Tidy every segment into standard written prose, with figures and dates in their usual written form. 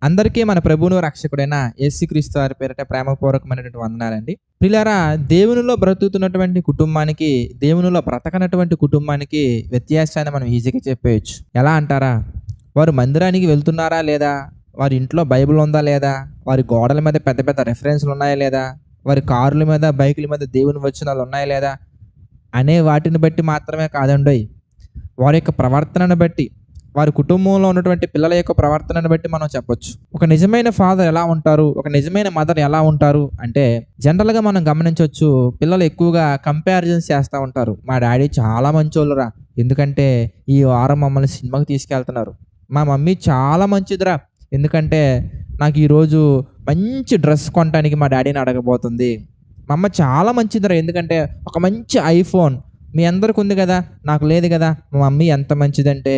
అందరికీ మన ప్రభువును రక్షకుడైన యేసుక్రీస్తు వారి పేరిట ప్రేమపూర్వకమైనటువంటి వందనాలండి. ప్రియులారా, దేవునిలో బ్రతుకుతున్నటువంటి కుటుంబానికి, దేవునిలో బ్రతకనటువంటి కుటుంబానికి వ్యత్యాసాన్ని మనం ఈజీగా చెప్పేయచ్చు. ఎలా అంటారా? వారు మందిరానికి వెళ్తున్నారా లేదా? వారి ఇంట్లో బైబిల్ ఉందా లేదా? వారి గోడల మీద పెద్ద పెద్ద రెఫరెన్స్లు ఉన్నాయా లేదా? వారి కార్ల మీద, బైకుల మీద దేవుని వచనాలు ఉన్నాయా లేదా? అనే వాటిని బట్టి మాత్రమే కాదండోయ్, వారి యొక్క ప్రవర్తనను బట్టి, వారి కుటుంబంలో ఉన్నటువంటి పిల్లల యొక్క ప్రవర్తనను బట్టి మనం చెప్పొచ్చు. ఒక నిజమైన ఫాదర్ ఎలా ఉంటారు, ఒక నిజమైన మదర్ ఎలా ఉంటారు అంటే, జనరల్గా మనం గమనించవచ్చు, పిల్లలు ఎక్కువగా కంపారిజన్స్ చేస్తూ ఉంటారు. మా డాడీ చాలా మంచోళ్ళురా, ఎందుకంటే ఈ వారం మమ్మల్ని సినిమాకి తీసుకెళ్తున్నారు. మా మమ్మీ చాలా మంచిదిరా, ఎందుకంటే నాకు ఈరోజు మంచి డ్రెస్ కొనడానికి మా డాడీని అడగబోతుంది. మా అమ్మ చాలా మంచిదిరా, ఎందుకంటే ఒక మంచి ఐఫోన్ మీ అందరికి ఉంది కదా, నాకు లేదు కదా. మా మమ్మీ ఎంత మంచిదంటే,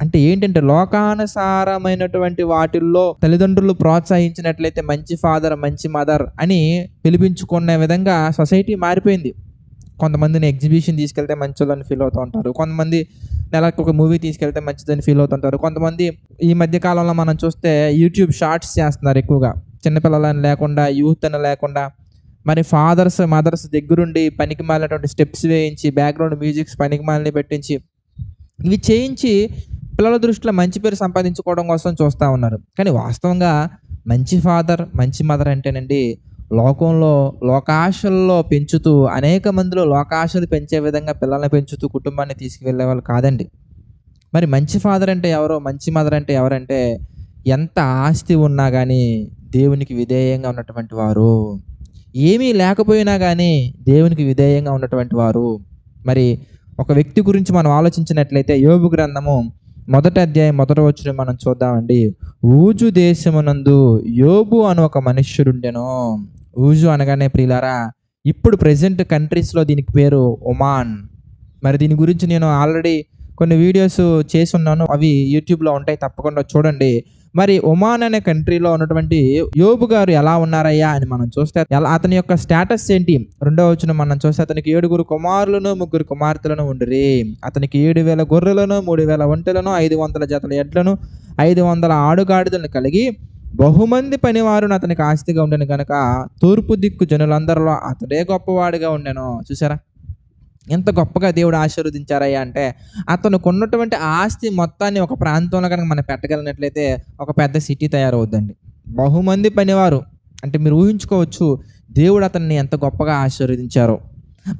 అంటే ఏంటంటే లోకానుసారమైనటువంటి వాటిల్లో తల్లిదండ్రులు ప్రోత్సహించినట్లయితే మంచి ఫాదర్, మంచి మదర్ అని పిలిపించుకునే విధంగా సొసైటీ మారిపోయింది. కొంతమందిని ఎగ్జిబిషన్ తీసుకెళ్తే మంచోళ్ళని ఫీల్ అవుతూ ఉంటారు, కొంతమంది నెలకు ఒక మూవీ తీసుకెళ్తే మంచిదని ఫీల్ అవుతుంటారు, కొంతమంది ఈ మధ్య కాలంలో మనం చూస్తే యూట్యూబ్ షార్ట్స్ చేస్తున్నారు ఎక్కువగా, చిన్నపిల్లలని లేకుండా, యూత్ అని లేకుండా. మరి ఫాదర్స్, మదర్స్ దగ్గరుండి పనికి మాలినటువంటి స్టెప్స్ వేయించి, బ్యాక్గ్రౌండ్ మ్యూజిక్స్ పనికి మాలిని పెట్టించి, ఇవి చేయించి పిల్లల దృష్టిలో మంచి పేరు సంపాదించుకోవడం కోసం చూస్తూ ఉన్నారు. కానీ వాస్తవంగా మంచి ఫాదర్, మంచి మదర్ అంటేనండి, లోకంలో లోకాశల్లో పెంచుతూ, అనేక మందిలో లోకాశలు పెంచే విధంగా పిల్లల్ని పెంచుతూ కుటుంబాన్ని తీసుకువెళ్ళే వాళ్ళు కాదండి. మరి మంచి ఫాదర్ అంటే ఎవరో, మంచి మదర్ అంటే ఎవరంటే, ఎంత ఆస్తి ఉన్నా కానీ దేవునికి విధేయంగా ఉన్నటువంటి వారు, ఏమీ లేకపోయినా కానీ దేవునికి విధేయంగా ఉన్నటువంటి వారు. మరి ఒక వ్యక్తి గురించి మనం ఆలోచించినట్లయితే, యోబు గ్రంథము 1వ అధ్యాయం 1వ వచనం మనం చూద్దామండి. ఊజు దేశమునందు యోబు అను ఒక మనుష్యుడుండెను. ఊజు అనగానే ప్రియులారా, ఇప్పుడు ప్రెజెంట్ కంట్రీస్లో దీనికి పేరు ఒమాన్. మరి దీని గురించి నేను ఆల్రెడీ కొన్ని వీడియోస్ చేసి ఉన్నాను, అవి యూట్యూబ్లో ఉంటాయి, తప్పకుండా చూడండి. మరి ఒమాన్ అనే కంట్రీలో ఉన్నటువంటి యోబు గారు ఎలా ఉన్నారయ్యా అని మనం చూస్తే, అతని యొక్క స్టేటస్ ఏంటి? 2వ వచనం మనం చూస్తే, అతనికి 7 కుమారులను 3 కుమార్తెలను ఉండిరి. అతనికి 7,000 గొర్రెలను, 3,000 ఒంటెలను, 500 జతల ఎడ్లను, 500 ఆడుగాడిదలను కలిగి బహుమంది పనివారును అతనికి ఆస్తిగా ఉండెను కనుక తూర్పు దిక్కు జనులందరిలో అతడే గొప్పవాడిగా ఉండెను. చూసారా ఎంత గొప్పగా దేవుడు ఆశీర్వదించారయ్యా అంటే, అతనికి ఉన్నటువంటి ఆస్తి మొత్తాన్ని ఒక ప్రాంతంలో కనుక మనం పెట్టగలిగినట్లయితే ఒక పెద్ద సిటీ తయారవుద్దండి. బహుమంది పనివారు అంటే మీరు ఊహించుకోవచ్చు దేవుడు అతన్ని ఎంత గొప్పగా ఆశీర్వదించారో.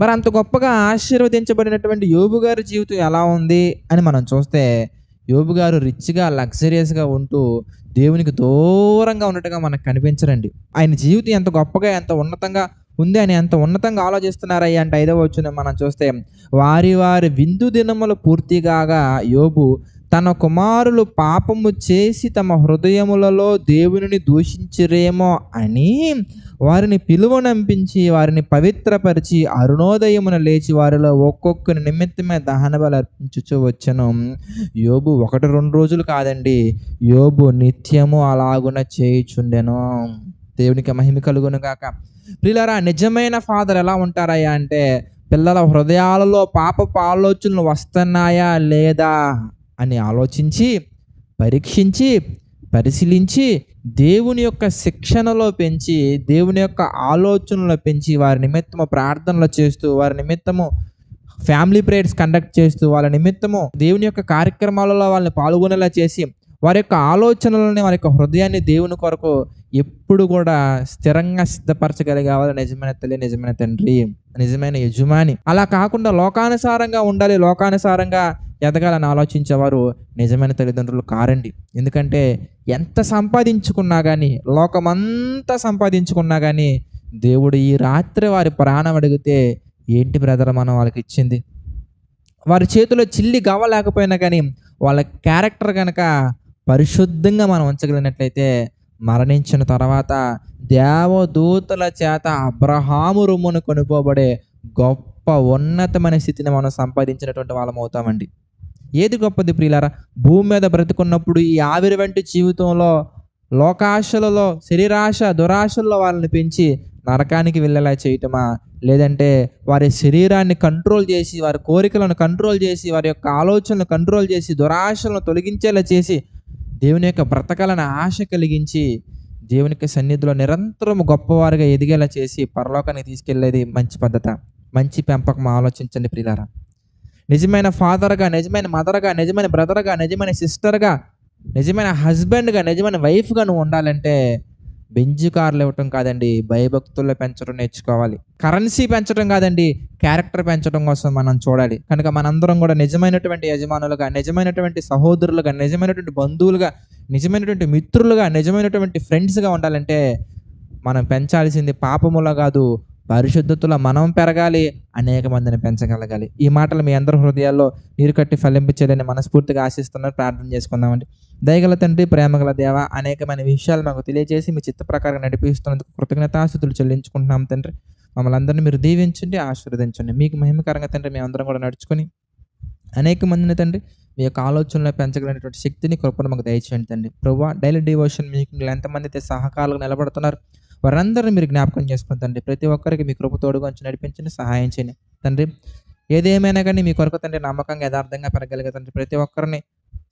మరి అంత గొప్పగా ఆశీర్వదించబడినటువంటి యోబు గారి జీవితం ఎలా ఉంది అని మనం చూస్తే, యోబు గారు రిచ్గా, లగ్జరియస్గా ఉంటూ దేవునికి దూరంగా ఉన్నట్టుగా మనకు కనిపించరండి. ఆయన జీవితం ఎంత గొప్పగా, ఎంత ఉన్నతంగా ఉంది అని ఎంత ఉన్నతంగా ఆలోచిస్తున్నారయ్యా అంటే, 5వ వచనం మనం చూస్తే, వారి వారి విందు దినములు పూర్తిగాగా యోబు తన కుమారులు పాపము చేసి తమ హృదయములలో దేవునిని దూషించిరేమో అని వారిని పిలువనంపించి వారిని పవిత్రపరిచి అరుణోదయమున లేచి వారిలో ఒక్కొక్కరి నిమిత్తమే దహన బలి అర్పించుచూ వచ్చెను. యోబు 1-2 రోజులు కాదండి, యోబు నిత్యము అలాగున చేయుచుండెను. దేవునికి మహిమ కలుగును గాక. ప్రియులారా, నిజమైన ఫాదర్ ఎలా ఉంటారయ్యా అంటే, పిల్లల హృదయాలలో పాపపు ఆలోచనలు వస్తున్నాయా లేదా అని ఆలోచించి, పరీక్షించి, పరిశీలించి, దేవుని యొక్క శిక్షణలో పెంచి, దేవుని యొక్క ఆలోచనలో పెంచి, వారి నిమిత్తము ప్రార్థనలు చేస్తూ, వారి నిమిత్తము ఫ్యామిలీ ప్రేయర్స్ కండక్ట్ చేస్తూ, వాళ్ళ నిమిత్తము దేవుని యొక్క కార్యక్రమాలలో వాళ్ళని పాల్గొనేలా చేసి, వారి యొక్క ఆలోచనలని, వారి యొక్క హృదయాన్ని దేవుని కొరకు ఎప్పుడు కూడా స్థిరంగా సిద్ధపరచగలిగేవారు నిజమైన తల్లి, నిజమైన తండ్రి, నిజమైన యజమాని. అలా కాకుండా లోకానుసారంగా ఉండాలి, లోకానుసారంగా ఎదగాలని ఆలోచించేవారు నిజమైన తల్లిదండ్రులు కారండి. ఎందుకంటే ఎంత సంపాదించుకున్నా కానీ, లోకమంతా సంపాదించుకున్నా కానీ, దేవుడు ఈ రాత్రి వారి ప్రాణం అడిగితే, ఏంటి బ్రదర్ మనం వాళ్ళకి ఇచ్చింది? వారి చేతిలో చిల్లి గవ్వలేకపోయినా కానీ వాళ్ళ క్యారెక్టర్ కనుక పరిశుద్ధంగా మనం ఉంచగలిగినట్లయితే, మరణించిన తర్వాత దేవదూతల చేత అబ్రహాము రొమ్మును కొనుక్కోబడే గొప్ప ఉన్నతమైన స్థితిని మనం సంపాదించినటువంటి వాళ్ళం అవుతామండి. ఏది గొప్పది ప్రియులారా? భూమి మీద బ్రతుకున్నప్పుడు ఈ ఆవిరి వంటి జీవితంలో లోకాశలలో, శరీరాశ, దురాశల్లో వాళ్ళని పెంచి నరకానికి వెళ్ళేలా చేయటమా? లేదంటే వారి శరీరాన్ని కంట్రోల్ చేసి, వారి కోరికలను కంట్రోల్ చేసి, వారి యొక్క ఆలోచనలు కంట్రోల్ చేసి, దురాశలను తొలగించేలా చేసి దేవుని యొక్క బ్రతకాలని ఆశ కలిగించి దేవునికి సన్నిధిలో నిరంతరం గొప్పవారుగా ఎదిగేలా చేసి పరలోకానికి తీసుకెళ్లేది మంచి పద్ధత? మంచి పెంపకం ఆలోచించండి ప్రియులారా. నిజమైన ఫాదర్‌గా, నిజమైన మదర్‌గా, నిజమైన బ్రదర్‌గా, నిజమైన సిస్టర్‌గా, నిజమైన హస్బెండ్‌గా, నిజమైన వైఫ్‌గా నువ్వు ఉండాలంటే బెంజ్ కార్లు ఇవ్వటం కాదండి, భయభక్తుల్లో పెంచడం నేర్చుకోవాలి. కరెన్సీ పెంచడం కాదండి, క్యారెక్టర్ పెంచడం కోసం మనం చూడాలి. కనుక మనందరం కూడా నిజమైనటువంటి యజమానులుగా, నిజమైనటువంటి సహోదరులుగా, నిజమైనటువంటి బంధువులుగా, నిజమైనటువంటి మిత్రులుగా, నిజమైనటువంటి ఫ్రెండ్స్‌గా ఉండాలంటే మనం పెంచాల్సింది పాపములో కాదు, పరిశుద్ధతలో మనం పెరగాలి, అనేక మందిని పెంచగలగాలి. ఈ మాటలు మీ అందరి హృదయాల్లో నీరు కట్టి ఫలింపచేయాలని మనస్ఫూర్తిగా ఆశిస్తున్నారు. ప్రార్థన చేసుకుందామండి. దయగల తండ్రి, ప్రేమగల దేవ, అనేకమైన విషయాలు మాకు తెలియజేసి మీ చిత్త ప్రకారం నడిపిస్తున్నందుకు కృతజ్ఞతాస్తుతులు చెల్లించుకుంటున్నాం తండ్రి. మమ్మల్ని అందరినీ మీరు దీవించండి, ఆశీర్వదించండి. మీకు మహిమకరంగా తండ్రి మేము అందరం కూడా నడుచుకొని అనేక మందిని తండ్రి మీ యొక్క ఆలోచనలో పెంచగలిగినటువంటి శక్తిని, కృపను మాకు దయచేయండి తండ్రి. ప్రభువా, డైలీ డివోషన్ మీటింగ్‌లో ఎంతమంది అయితే సహకారులుగా నిలబడుతున్నారు వారందరిని మీరు జ్ఞాపకం చేసుకుని తండ్రి. ప్రతి ఒక్కరికి మీ కృప తోడుగా ఉంచి నడిపించండి, సహాయం చేయండి తండ్రి. ఏదేమైనా కానీ మీ కొరకు తండ్రి నమ్మకంగా యథార్థంగా పెరగలిగే తండ్రి ప్రతి ఒక్కరిని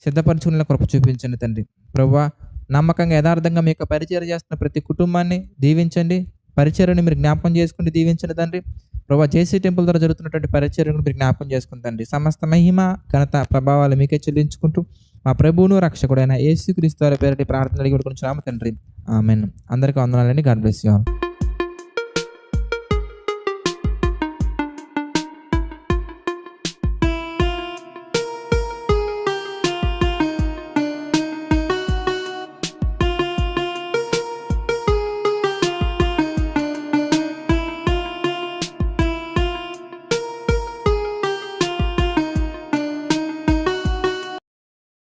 సిద్ధపరచుకునే కృప చూపించండి తండ్రి. ప్రభువా, నమ్మకంగా యథార్థంగా మీ యొక్క పరిచర్య చేస్తున్న ప్రతి కుటుంబాన్ని దీవించండి. పరిచర్యను మీరు జ్ఞాపకం చేసుకుంటూ దీవించండి తండ్రి. ప్రభా, జేసీ టెంపుల్ ద్వారా జరుగుతున్నటువంటి పరిచర్యను మీరు జ్ఞాపకం చేసుకుని తండ్రి. సమస్త మహిమ, ఘనత, ప్రభావాలు మీకే చెల్లించుకుంటూ మా ప్రభువును రక్షకుడైన యేసుక్రీస్తు వారి పేరిట ప్రార్థన అడిగి వేడుకొనుచున్నాము తండ్రి. ఆమేన్. అందరికీ వందనాలండి. God bless you all.